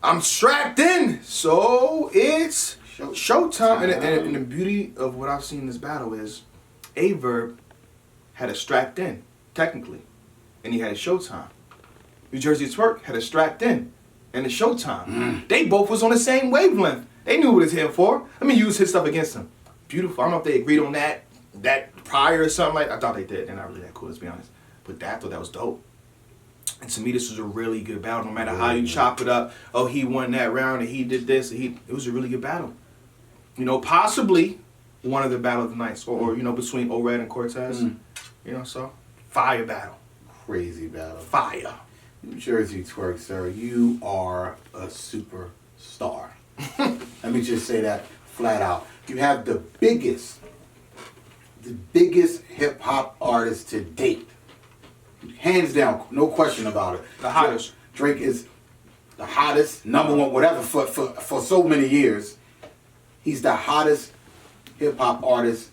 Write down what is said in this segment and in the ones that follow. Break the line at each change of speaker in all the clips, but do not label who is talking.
I'm strapped in, so it's showtime. And the beauty of what I've seen in this battle is, Verb had a strapped in, technically, and he had a showtime. Jerzey Twork had a strapped in and a showtime. They both was on the same wavelength. They knew what it's here for. Let me use his stuff against him. Beautiful. I don't know if they agreed on that prior or something like. I thought they did. They're not really that cool, let's be honest. But I thought that was dope. And to me, this was a really good battle. No matter how you chop it up, oh, he won that round and he did this. It was a really good battle. You know, possibly one of the battle of the nights, or you know, between O-Red and Cortez. You know, so fire battle.
Crazy battle.
Fire.
Jerzey Twork, sir, you are a superstar. Let me just say that flat out. You have the biggest hip hop artist to date. Hands down, no question about it.
The hottest.
Drake is the hottest, number one, whatever, for so many years. He's the hottest hip hop artist,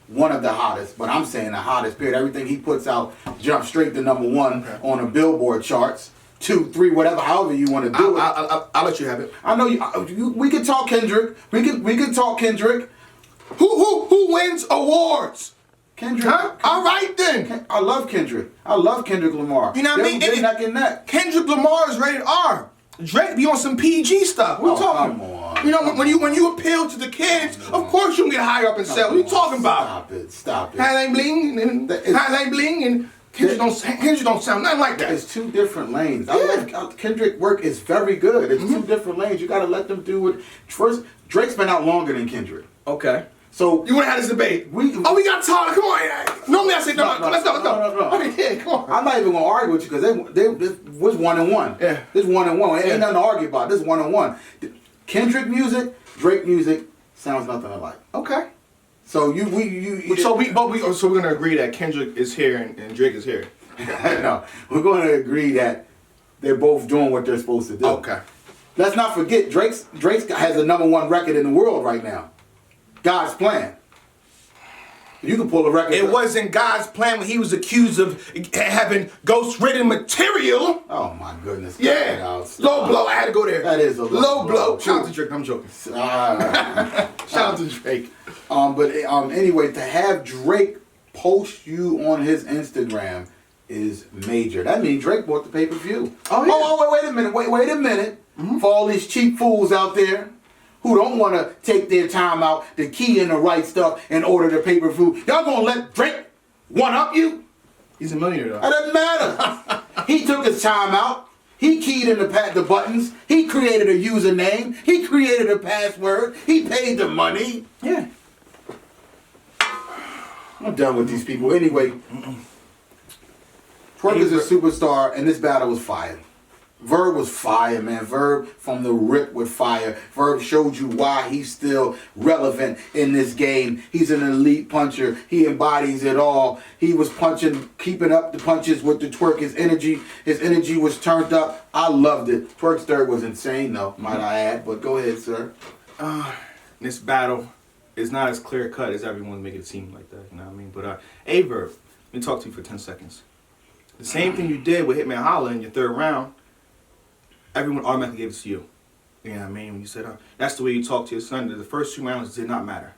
one of the hottest, but I'm saying the hottest, period. Everything he puts out jumps straight to number one on the Billboard charts. 2, 3, whatever, however you want to do it.
I'll let you have it.
I know you. We can talk Kendrick. We can talk Kendrick.
Who wins awards?
Kendrick.
Huh? All right then.
I love Kendrick. I love Kendrick Lamar.
You know what I mean?
They're neck and neck.
Kendrick Lamar is rated R. Drake be on some PG stuff. What you talking?
Come on.
You know, when you appeal to the kids, of course you can get higher up in sales. What you talking about?
Stop it.
Highline bling and Kendrick don't sound nothing like that.
It's two different lanes. I love Kendrick work is very good. It's two different lanes. You gotta let them do it. First, Drake's been out longer than Kendrick.
Okay.
So
you want to have this debate? We got time. Come on. Normally I say no. Let's go.
No.
Yeah, come on.
I'm not even gonna argue with you because this was 1-1.
Yeah.
This 1-1. Ain't nothing to argue about. This 1-1. Kendrick music, Drake music sounds nothing alike.
Okay.
So
we're gonna agree that Kendrick is here and Drake is here.
No, we're gonna agree that they're both doing what they're supposed to do.
Okay.
Let's not forget Drake has the #1 record in the world right now. God's Plan. You can pull a record.
It wasn't God's plan when he was accused of having ghost-ridden material.
Oh my goodness.
Yeah. Low blow. I had to go there.
That is a low blow.
Shout out to Drake. I'm joking. Shout out to Drake.
Anyway, to have Drake post you on his Instagram is major. That means Drake bought the pay-per-view.
Oh yeah.
Wait a minute. For all these cheap fools out there who don't want to take their time out to key in the right stuff and order the pay-per-view, y'all gonna let Drake one-up you?
He's a millionaire though.
That doesn't matter. He took his time out. He keyed in the buttons. He created a username. He created a password. He paid the money.
Yeah.
I'm done with these people. Anyway, Twork is a superstar, and this battle was fire. Verb was fire, man. Verb from the rip with fire. Verb showed you why he's still relevant in this game. He's an elite puncher. He embodies it all. He was punching, keeping up the punches with the Twork. His energy was turned up. I loved it. Twork's third was insane, though, might I add. But go ahead, sir.
This battle is not as clear cut as everyone's making it seem like that. You know what I mean? But Verb, let me talk to you for 10 seconds. The same thing you did with Hitman Holla in your third round. Everyone automatically gave it to you. You know what I mean? When you said, that's the way you talk to your son. The first 2 rounds did not matter.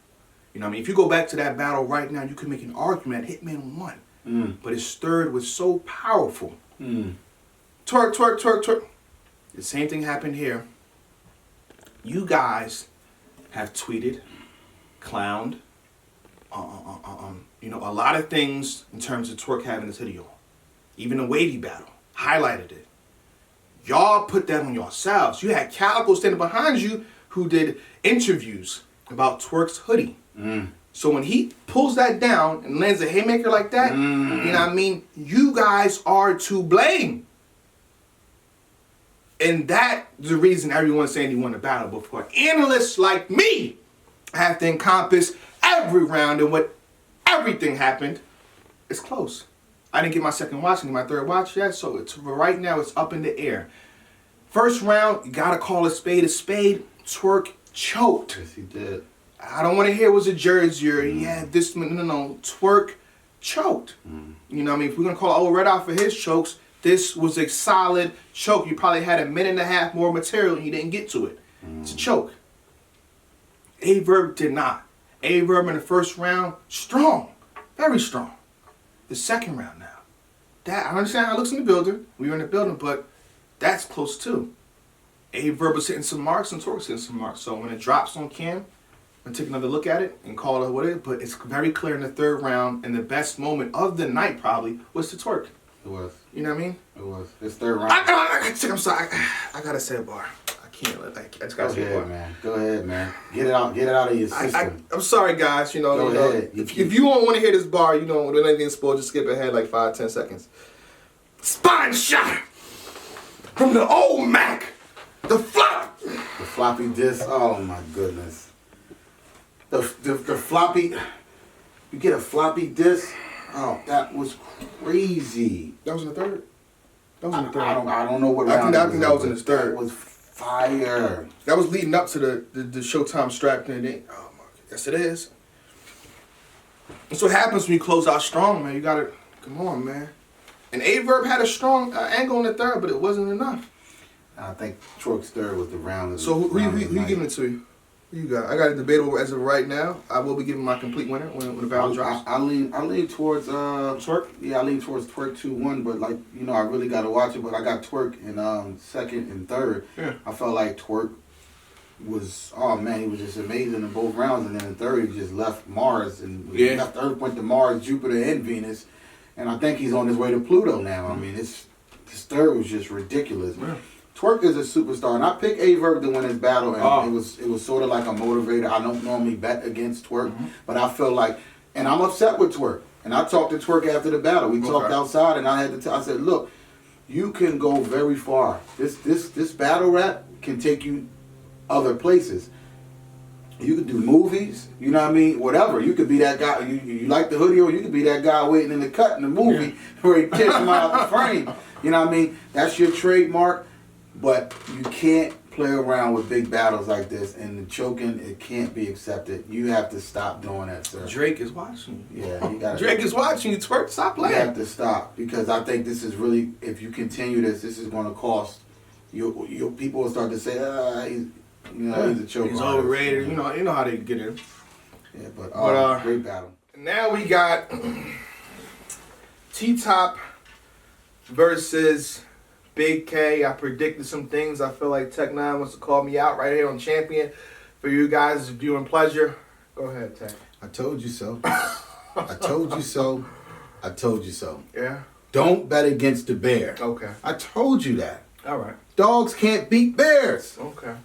You know what I mean? If you go back to that battle right now, you could make an argument that Hitman won. But his third was so powerful. Twork. The same thing happened here. You guys have tweeted, clowned, a lot of things in terms of Twork having this video. Even the Wavy battle highlighted it. Y'all put that on yourselves. You had Calico standing behind you who did interviews about Twork's hoodie. So when he pulls that down and lands a haymaker like that, you know what I mean? You guys are to blame. And that's the reason everyone's saying he won the battle. But for analysts like me, I have to encompass every round and what everything happened. It's close. I didn't get my second watch, I didn't get my third watch yet, so right now it's up in the air. First round, you gotta call a spade a spade. Twork choked.
Yes, he did.
I don't want to hear it was a Jersey or he had this. No. Twork choked. You know what I mean? If we're gonna call old Red out for his chokes, This was a solid choke. You probably had a minute and a half more material and you didn't get to it. It's a choke. Verb did not. Verb in the first round, strong. Very strong. The second round now. That I understand how it looks in the building. We were in the building, but that's close too. Verb was hitting some marks and Twork was hitting some marks. So when it drops on Cam, I'm take another look at it and call it what it is. But it's very clear in the third round, and the best moment of the night probably was to Twork.
It was.
You know what I mean?
It was. It's third round.
I'm sorry. I gotta say a bar. I can't. I just gotta say a bar.
Man. Go ahead, man. Get it out. Get it out of your system.
I'm sorry, guys. You know.
Go ahead.
If you don't want to hear this bar, you don't want anything spoiled. Just skip ahead like 5-10 seconds. Spine shot from the old Mac. The flop.
The floppy disk. Oh my goodness. The floppy. You get a floppy disk. Oh, that was crazy.
That was in the third. That was in the third.
I don't know what round.
I think that was in the third.
That was fire.
That was leading up to the Showtime strap thing. Oh my, yes it is. That's what happens when you close out strong, man. You gotta come on, man. And Verb had a strong angle in the third, but it wasn't enough.
I think Twork's third was the round.
So who you giving it to? Who you got? I got a debatable as of right now. I will be giving my complete winner when the battle drops.
I lean towards
Twork.
Yeah, I lean towards Twork 2-1, but like I really got to watch it. But I got Twork in second and third.
Yeah.
I felt like Twork was he was just amazing in both rounds, and then in third he just left Mars and left Earth, went to Mars, Jupiter, and Venus, and I think he's on his way to Pluto now. I mean, this third was just ridiculous.
Yeah.
Twork is a superstar, and I picked Verb to win his battle, and it was sort of like a motivator. I don't normally bet against Twork, but I feel like, and I'm upset with Twork. And I talked to Twork after the battle. We talked outside, and I had to I said, look, you can go very far. This battle rap can take you other places. You could do movies, you know what I mean? Whatever. You could be that guy. You like the hoodie, or you could be that guy waiting in the cut in the movie where he kicks him out of the frame. You know what I mean? That's your trademark. But you can't play around with big battles like this, and the choking, it can't be accepted. You have to stop doing that, sir.
Drake is watching you.
Yeah, you got.
Drake is watching you. Twerk, stop playing.
You have to stop, because I think this is really, if you continue this is going to cost you. People will start to say, he's a choker.
He's overrated. You know how they get in.
Yeah, but great battle.
Now we got T-Top versus Bigg K. I predicted some things. I feel like Tech 9 wants to call me out right here on Champion. For you guys' viewing pleasure, go ahead, Tech.
I told you so. I told you so. I told you so.
Yeah?
Don't bet against the bear.
Okay.
I told you that.
All right.
Dogs can't beat bears.
Okay.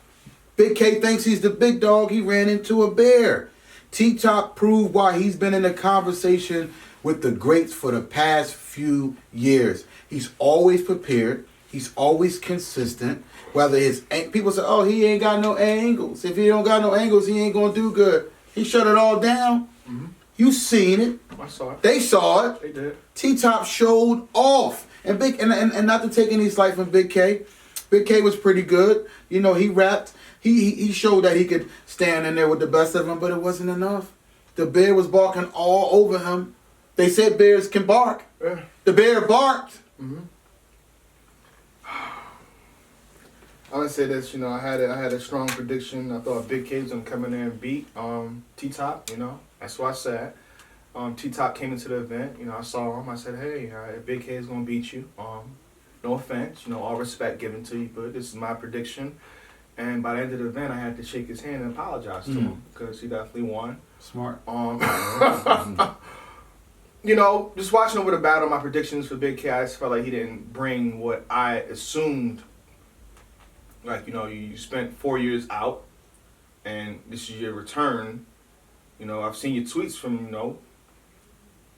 Bigg K thinks he's the big dog. He ran into a bear. T-Top proved why he's been in a conversation with the greats for the past few years. He's always prepared. He's always consistent. Whether people say, oh, he ain't got no angles. If he don't got no angles, he ain't going to do good. He shut it all down. Mm-hmm. You seen it.
I saw it.
They saw it.
They did.
T-Top showed off. And not to take any slight from Bigg K. Bigg K was pretty good. He rapped. He showed that he could stand in there with the best of them, but it wasn't enough. The bear was barking all over him. They said bears can bark.
Yeah.
The bear barked.
Mm-hmm. I would say this, I had a strong prediction. I thought Bigg K was gonna come in there and beat T-Top. That's what I said. T-Top came into the event. I saw him. I said, hey, Bigg K is gonna beat you. No offense, all respect given to you, but this is my prediction. And by the end of the event, I had to shake his hand and apologize to him because he definitely won.
Smart.
Just watching over the battle, my predictions for Bigg K, I just felt like he didn't bring what I assumed. Like, you spent 4 years out, and this is your return. I've seen your tweets from, a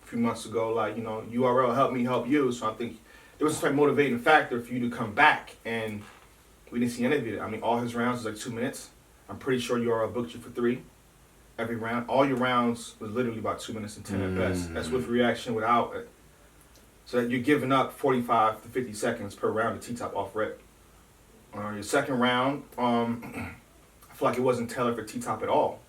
few months ago, like, URL, help me help you. So I think there was some motivating factor for you to come back, and we didn't see any of it. I mean, all his rounds was like 2 minutes. I'm pretty sure URL booked you for 3 every round. All your rounds was literally about 2 minutes and 10 at best. That's with reaction, without it. So that you're giving up 45 to 50 seconds per round to T-Top off rip. Your second round, I feel like it wasn't tailored for T-Top at all.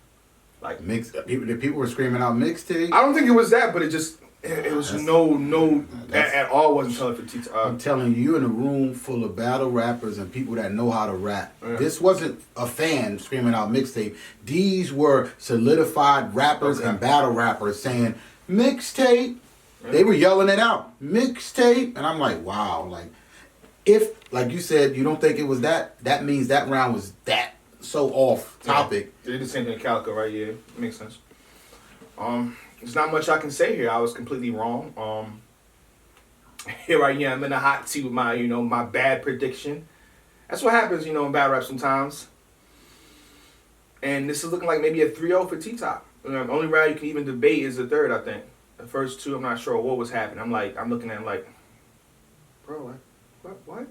Like
the people were screaming out mixtape.
I don't think it was that, but it just It was at all wasn't telling for T-Top.
I'm telling you, you're in a room full of battle rappers and people that know how to rap.
Yeah.
This wasn't a fan screaming out mixtape. These were solidified rappers and battle rappers saying, mixtape. Yeah. They were yelling it out. Mixtape. And I'm like, wow. Like, if, like you said, you don't think it was that means that round was that so off topic.
They did the same thing in Calico, right? Yeah, makes sense. There's not much I can say here. I was completely wrong. Here I am in the hot seat with my, my bad prediction. That's what happens, in battle rap sometimes. And this is looking like maybe a 3-0 for T-Top. The only round you can even debate is the third, I think. The first two, I'm not sure what was happening. I'm looking at him like, bro, what?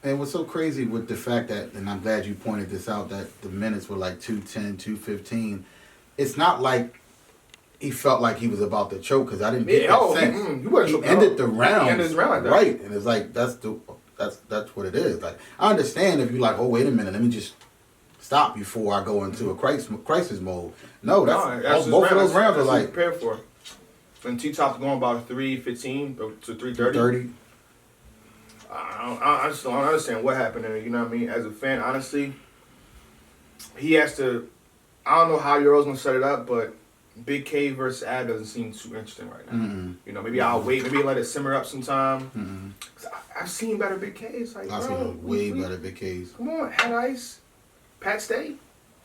And what's so crazy with the fact that, and I'm glad you pointed this out, that the minutes were like 2:10, 2:15. It's not like he felt like he was about to choke, because I didn't get that sense. He ended the round. He ended his round like that. Right. And it's like, that's what it is. Like, I understand if you're like, oh, wait a minute, let me just stop before I go into a crisis mode. No, that's both of those rounds are like
prepared for. And T-Top's going about 3:15 to 3:30.
3:30.
I just don't understand what happened there. You know what I mean? As a fan, honestly, he has to. I don't know how Euro's gonna set it up, but Bigg K versus Ad doesn't seem too interesting right now.
Mm-hmm.
Maybe I'll wait. Maybe let it simmer up sometime. Mm-hmm. I've seen better Bigg K's. Like,
I've seen way better Bigg K's.
Come on, Head Ice, Pat Stay.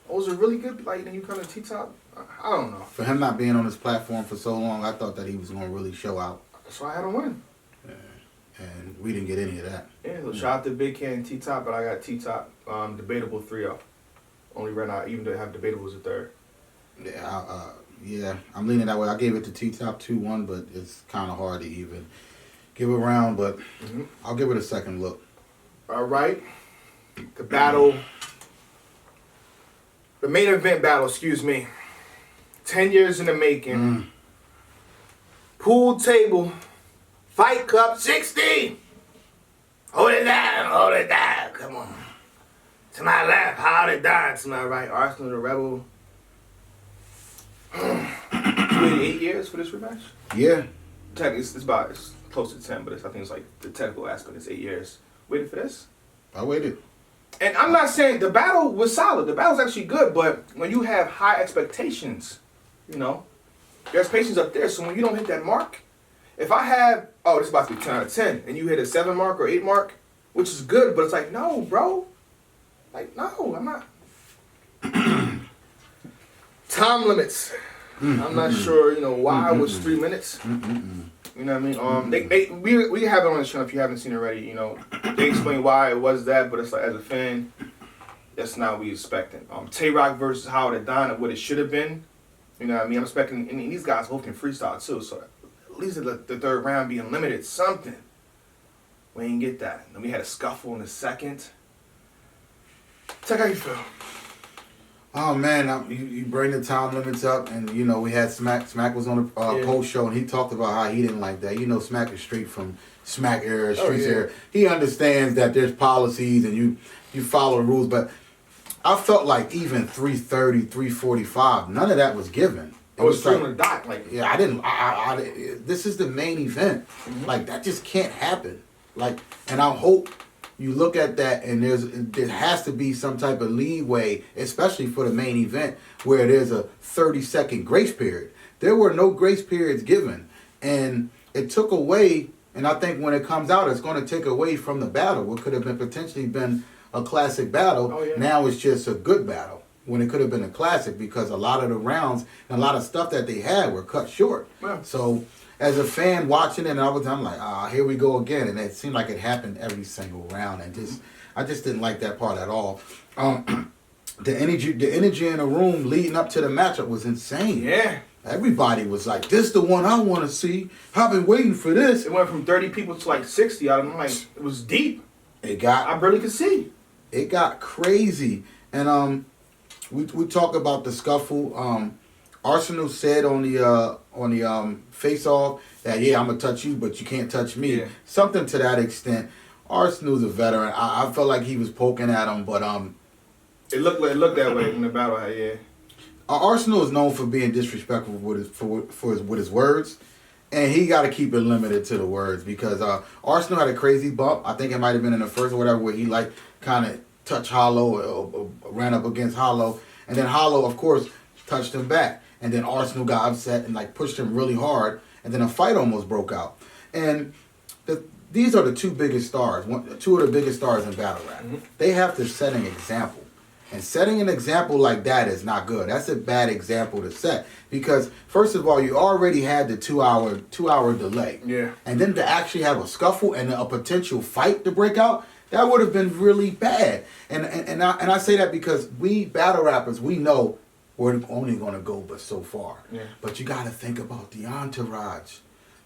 Those are really good. Like, then you come to T-Top. I don't know.
For him not being on this platform for so long, I thought that he was gonna really show out.
That's why I had him win.
Yeah. And we didn't get any of that.
Yeah, so shout out to Bigg K and T-Top, but I got T-Top debatable 3-0. Only ran out, even to have debatable as a third.
Yeah, I'm leaning that way. I gave it to T-Top 2-1, but it's kind of hard to even give a round, but I'll give it a second look.
All right. The main event battle, 10 years in the making. Pool table, Fight Cup 60. Hold it down, come on. To my left, hold it down. To my right, Arsonal the Rebel. You waited 8 years for this rematch?
Yeah.
It's close to 10, but I think it's like the technical aspect is 8 years. Waiting for this?
I waited.
And I'm not saying the battle was solid. The battle was actually good, but when you have high expectations, your expectations up there. So when you don't hit that mark, if I have, this is about to be 10 out of 10, and you hit a 7 mark or 8 mark, which is good, but it's like, no, bro. Like, no, I'm not. Time limits. I'm not sure, why it was 3 minutes. You know what I mean? We have it on the channel if you haven't seen it already. They explain why it was that, but it's like, as a fan, that's not what we expecting. Twork versus Howard and Don, what it should have been. You know what I mean? I'm expecting, and these guys both can freestyle too, so at least the third round be unlimited something. We didn't get that. Then we had a scuffle in the second. Tech, how you feel?
Oh man, you bring the time limits up, and we had Smack. Smack was on the post show, and he talked about how he didn't like that. Smack is straight from Smack era, Streets era. He understands that there's policies and you follow the rules, but I felt like even 3:30, 3:45, none of that was given.
It was like, on the dot. Like,
yeah, I didn't. This is the main event. Like, that just can't happen. Like, and I hope you look at that, and there has to be some type of leeway, especially for the main event, where there's a 30-second grace period. There were no grace periods given, and it took away. And I think when it comes out, it's going to take away from the battle. What could have potentially been a classic battle, now it's just a good battle. When it could have been a classic, because a lot of the rounds and a lot of stuff that they had were cut short. Yeah. So as a fan watching it, I'm like, here we go again. And it seemed like it happened every single round. And I just didn't like that part at all. The energy in the room leading up to the matchup was insane.
Yeah.
Everybody was like, this is the one I want to see. I've been waiting for this.
It went from 30 people to like 60. I'm like, it was deep. I barely could see.
It got crazy. And we talk about the scuffle. Arsonal said on the face off that I'm gonna touch you, but you can't touch me. Yeah. Something to that extent. Arsonal's a veteran. I felt like he was poking at him, but
it looked that way in the battle. Yeah.
Arsenal is known for being disrespectful with his words, and he got to keep it limited to the words because Arsenal had a crazy bump. I think it might have been in the first or whatever where he like kind of touched Hollow or ran up against Hollow, and then Hollow of course touched him back, and then Arsenal got upset and like pushed him really hard, and then a fight almost broke out. And these are the two biggest stars, two of the biggest stars in battle rap. Mm-hmm. They have to set an example. And setting an example like that is not good. That's a bad example to set. Because, first of all, you already had the two-hour delay.
Yeah.
And then to actually have a scuffle and a potential fight to break out, that would have been really bad. And I say that because we battle rappers, we know we're only going to go but so far.
Yeah.
But you got to think about the entourage.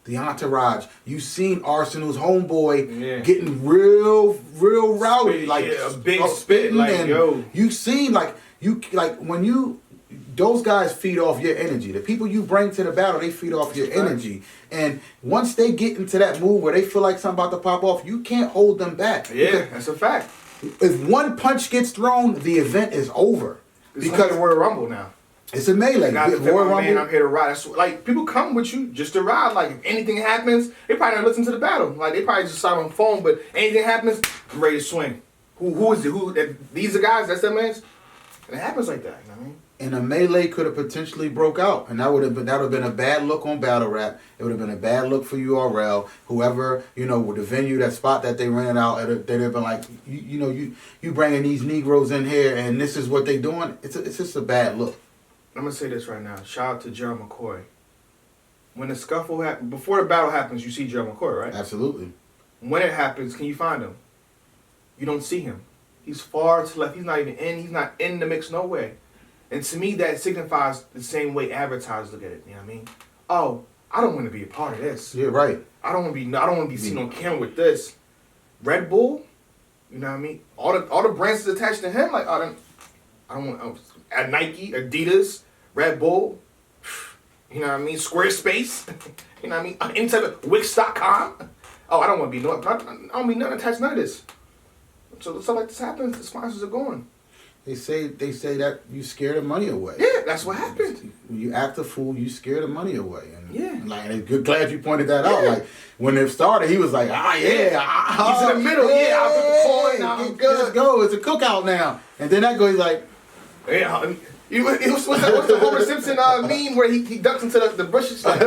The entourage. You seen Arsenal's homeboy getting real rowdy, like
a big spit, like yo.
You seen when those guys feed off your energy. The people you bring to the battle, they feed off your energy. And once they get into that mood where they feel like something about to pop off, you can't hold them back.
Yeah, that's a fact.
If one punch gets thrown, the event is over.
It's because like Royal Rumble now.
It's a melee.
Royal Rumble. Man, I'm here to ride. That's, like, people come with you just to ride. Like, if anything happens, they probably don't listen to the battle. Like, they probably just sign on the phone, but anything happens, I'm ready to swing. Who is it? These are guys? That's their mans? And it happens like that, you know what I mean?
And a melee could have potentially broke out, and that would have been a bad look on battle rap. It would have been a bad look for URL. Whoever with the venue, that spot that they rented out, they'd have been like, you bringing these Negroes in here, and this is what they doing. It's just a bad look.
I'm gonna say this right now. Shout out to Gerald McCoy. When the scuffle happens, before the battle happens, you see Gerald McCoy, right?
Absolutely.
When it happens, can you find him? You don't see him. He's far to the left. He's not even in. He's not in the mix. No way. And to me, that signifies the same way advertisers look at it. You know what I mean? Oh, I don't want to be a part of this.
Yeah, right.
I don't want to be seen on camera with this. Red Bull. You know what I mean? All the brands is attached to him. Like I don't want at Nike, Adidas, Red Bull. You know what I mean? Squarespace. You know what I mean? Any type of Wix.com. Oh, I don't want to be I don't be nothing attached to none of this. So stuff like this happens. The sponsors are going.
They say that you scare the money away.
Yeah, that's what happens.
When you act a fool, you scare the money away.
And
good, glad you pointed that out. Like when it started, he was like,
he's in the middle. Yeah, I put the coin. I'm good.
Let's go. It's a cookout now. And then that goes like,
what's the Homer Simpson meme where he ducks into the bushes like,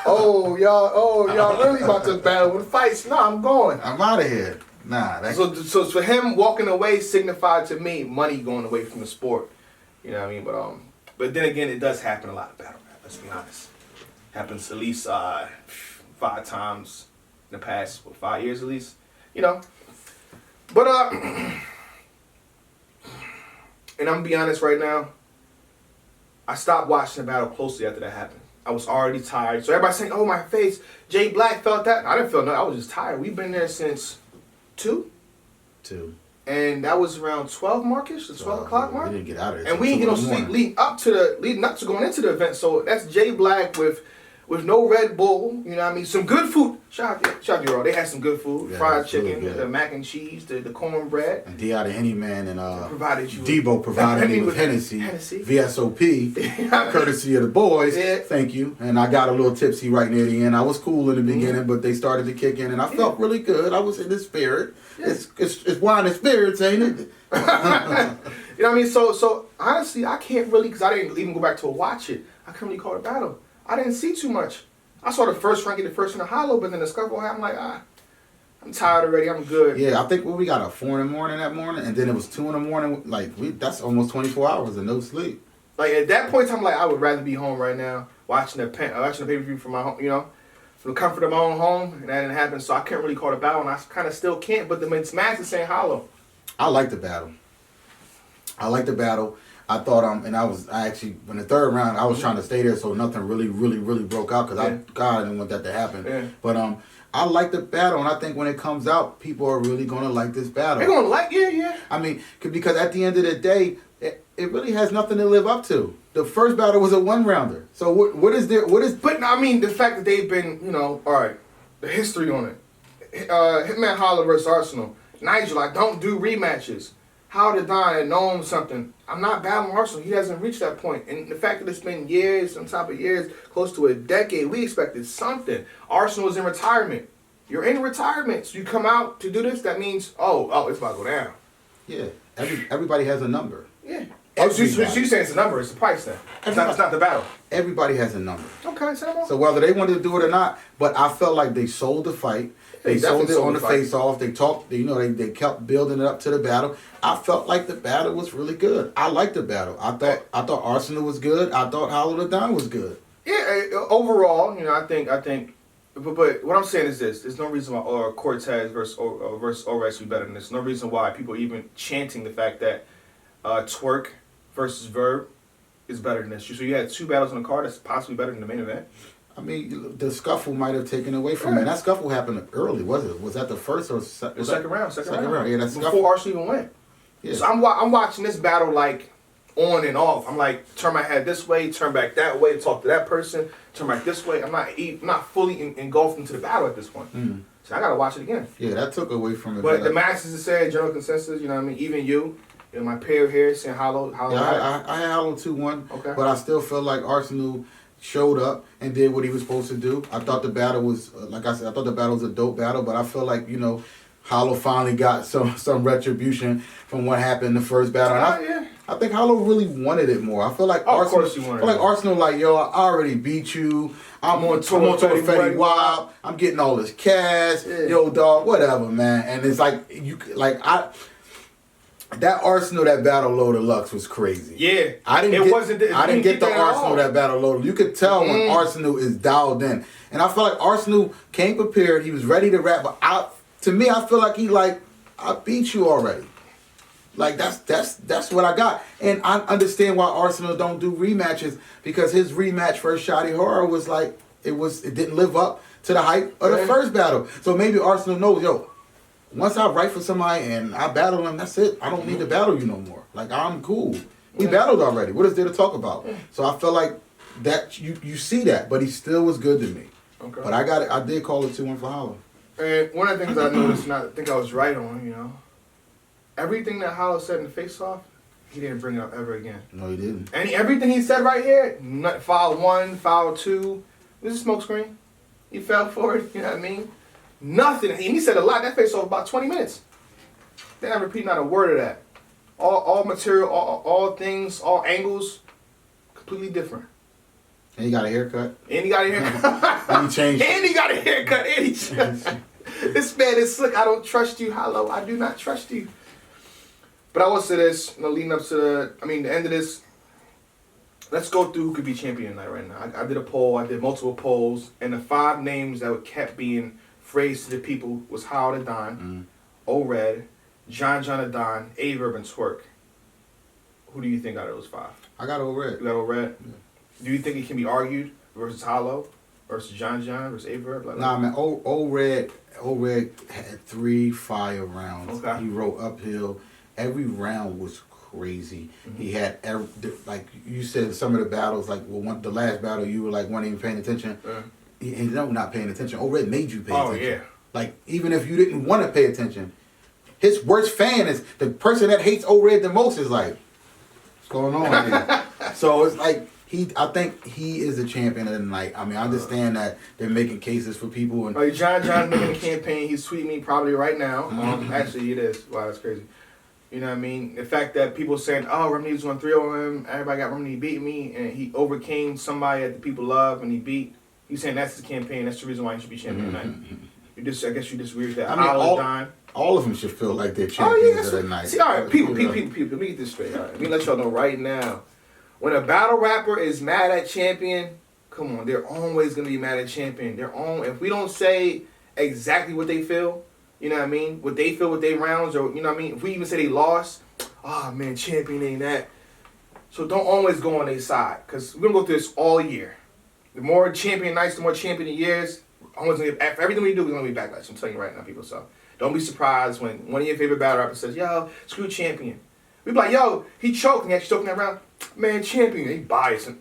y'all really about to battle with fights? No, I'm going.
I'm out of here. Nah.
So for him walking away signified to me money going away from the sport. You know what I mean? But then again, it does happen a lot of battle rap. Let's be honest. Happens at least 5 times in the past 5 years at least. You know. But and I'm gonna be honest right now. I stopped watching the battle closely after that happened. I was already tired. So everybody's saying, "Oh, my face, Jay Black felt that." I didn't feel nothing. I was just tired. We've been there since 2. And that was around 12 markish, the 12 o'clock mark.
We didn't get out of there.
And we didn't get no sleep leading up to going into the event. So that's Jay Black with no Red Bull, you know what I mean? Some good food. Shout out to y'all. They had some good food. Fried chicken, the mac and cheese, the cornbread.
And D.I. the Henny Man and
provided
Debo provided me with Hennessy. VSOP, courtesy of the boys. Yeah. Thank you. And I got a little tipsy right near the end. I was cool in the beginning, but they started to kick in, and I felt really good. I was in the spirit. Yeah. It's wine and spirits, ain't it?
You know what I mean? So honestly, I can't really, because I didn't even go back to watch it. I couldn't really call it a battle. I didn't see too much. I saw the first Frankie, the first in the hollow, but then the scuffle happened. I'm like, I'm tired already. I'm good.
Yeah, I think we got a 4 in the morning that morning, and then it was 2 in the morning. Like that's almost 24 hours of no sleep.
Like at that point in time, like I would rather be home right now, watching the pay-per-view from my home, from the comfort of my own home, and that didn't happen. So I can't really call it a battle, and I kind of still can't. But the match is saying hollow.
I like the battle. I thought I actually in the third round I was trying to stay there so nothing really broke out because I didn't want that to happen. Yeah. But I like the battle, and I think when it comes out, people are really gonna like this battle.
They're gonna like yeah.
I mean, because at the end of the day, it really has nothing to live up to. The first battle was a 1-rounder. So what is there? What is?
But I mean, the fact that they've been all right, the history on it. Hitman Holla versus Arsonal. Nigel, I don't do rematches. Howard the Don had known something. I'm not battling Arsonal. He hasn't reached that point. And the fact that it's been years, on top of years, close to a decade, we expected something. Arsonal was in retirement. You're in retirement, so you come out to do this. That means, it's about to go down.
Yeah, everybody has a number.
Yeah. So you're saying it's a number, it's the price then. It's not the battle.
Everybody has a number.
Okay,
so whether they wanted to do it or not, but I felt like they sold the fight. They sold it on the face-off. They talked, they kept building it up to the battle. I felt like the battle was really good. I liked the battle. I thought Arsonal was good. I thought Howard the Don was good.
Yeah, overall, I think, but what I'm saying is this: there's no reason why Cortez versus Orez should be better than this. No reason why people are even chanting the fact that Twork versus Verb is better than this. So you had two battles on the card that's possibly better than the main event.
I mean, the scuffle might have taken away from it. That scuffle happened early, was it? Was that the first or second
round? Second round.
Yeah, that scuffle.
Before Arsonal even went. Yeah. So I'm watching this battle like on and off. I'm like, turn my head this way, turn back that way, talk to that person, turn back this way. I'm not fully engulfed into the battle at this point. Mm. So I gotta watch it again.
Yeah, that took away from it.
But the masses have said, general consensus, what I mean? Even my pair here saying Hollow.
Yeah, I had Hollow 2-1.
Okay.
But I still feel like Arsonal showed up and did what he was supposed to do. I thought the battle was, like I said, I thought the battle was a dope battle, but I feel like, Hollow finally got some retribution from what happened in the first battle. I think Hollow really wanted it more. I feel like Arsonal, like, yo, I already beat you. I'm on tour with Fetty Wap. I'm getting all this cash. Yeah. Yo, dog, whatever, man. And it's like that Arsonal, that Battle Loaded Lux was crazy.
Yeah,
I didn't get the Arsonal, that Battle Loaded. You could tell when Arsonal is dialed in, and I feel like Arsonal came prepared. He was ready to rap, but to me, I feel like I beat you already. Like that's what I got, and I understand why Arsonal don't do rematches, because his rematch versus Shotty Horror was like it didn't live up to the hype of the first battle. So maybe Arsonal knows, yo, once I write for somebody and I battle them, that's it. I don't need to battle you no more. Like, I'm cool. We battled already. What is there to talk about? So I feel like that you see that, but he still was good to me. Okay. But I did call it 2-1 for Hollow.
And one of the things I noticed, and I think I was right on, everything that Hollow said in the face-off, he didn't bring it up ever again.
No, he didn't.
And everything he said right here, foul 1, foul 2, this is a smoke screen. He fell for it, you know what I mean? Nothing. And he said a lot. That face-off about 20 minutes. Then I repeat not a word of that. All material, all things, all angles, completely different.
And he got a haircut.
And he got a haircut.
And he changed.
And he got a haircut. And he changed. This man is slick. I don't trust you. Hollow, I do not trust you. But I will say this, leading up to the end of this, let's go through who could be champion tonight right now. I did a poll. I did multiple polls. And the 5 names that kept being phrased to the people was Howard the Don, O-Red, John the Don, A-Verb, and Twork. Who do you think out of those 5?
I got O-Red.
You got O-Red? Yeah. Do you think it can be argued versus Hollow, versus John versus A-Verb?
Man, O-Red had 3 fire rounds.
Okay.
He rode uphill. Every round was crazy. Mm-hmm. He had, like you said, some of the battles, like the last battle, you were like, weren't even paying attention. He's not paying attention. O-Red made you pay attention.
Oh, yeah.
Like, even if you didn't want to pay attention, his worst fan is the person that hates O-Red the most is like, what's going on here? So it's like, I think he is the champion of the night. I understand that they're making cases for people. And
John making a campaign. He's tweeting me probably right now. Actually, it is. Wow, that's crazy. You know what I mean? The fact that people saying, oh, Remedy was going 3-0 him. Everybody got Remedy beat me. And he overcame somebody that the people love and he beat. He's saying that's the campaign. That's the reason why he should be champion tonight. I guess you disagree with that.
All of them should feel like they're champions of the night.
See, all right, people. Let me get this straight. All right, let me let y'all know right now. When a battle rapper is mad at champion, come on, they're always gonna be mad at champion. If we don't say exactly what they feel, you know what I mean? What they feel with their rounds, or you know what I mean? If we even say they lost, oh man, champion ain't that. So don't always go on their side, because we're gonna go through this all year. The more champion nights, the more champion years. Everything we do, we're gonna be backlash. I'm telling you right now, people. So don't be surprised when one of your favorite battle rappers says, "Yo, screw champion." We be like, "Yo, he choked and actually choking that round." Man, champion, he biased. And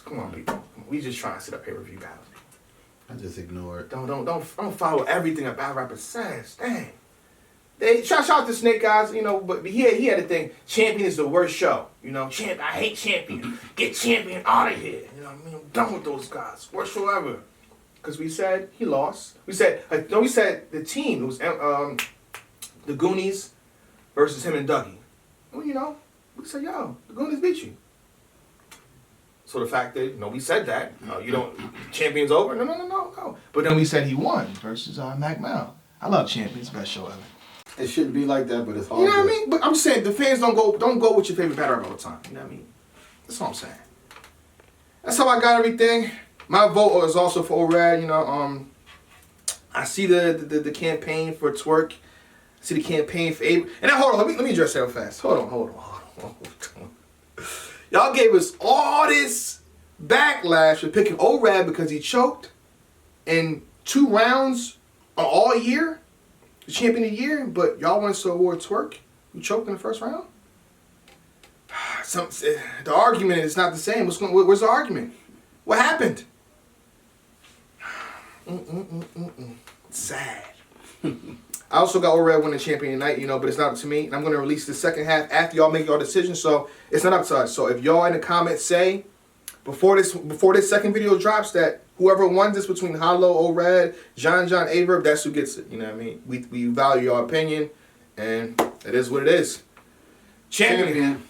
come on, people. We just trying to set up pay-per-view battles.
I just ignore it.
Don't follow everything a battle rapper says. Dang. They shout out to Snake Eyes, you know, but he had a thing. Champion is the worst show, you know. I hate Champion. Get Champion out of here. You know what I mean? I'm done with those guys. Worst show ever. Because we said he lost. We said the team. It was the Goonies versus him and Dougie. Well, you know, we said, yo, the Goonies beat you. So the fact that, you know, we said that, you don't, Champion's over? No. But then we said he won versus Mac Mel. I love Champions, best show ever.
It shouldn't be like that, but it's hard.
You know what I mean? But I'm just saying, the fans don't go with your favorite battle all the time. You know what I mean? That's all I'm saying. That's how I got everything. My vote is also for Rad. You know, I see the campaign for Twork. I see the campaign for Abe. And now, hold on, let me address that real fast. Hold on. Y'all gave us all this backlash for picking O-Rad because he choked in 2 rounds all year. The champion of the year, but y'all went to award Twork, who choked in the first round. The argument is not the same. Where's the argument? What happened? Sad. I also got O-Red winning champion tonight, you know, but it's not up to me. And I'm going to release the second half after y'all make your decision, so it's not up to us. So if y'all in the comments say before this second video drops that whoever won this between Hollow, O-Red, John, A-Verb, that's who gets it. You know what I mean? We value your opinion, and it is what it is. Champion.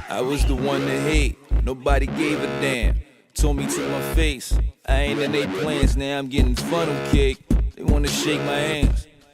I was the one to hate. Nobody gave a damn. Told me to my face. I ain't in their plans. Now I'm getting funnel cake. They want to shake my hands.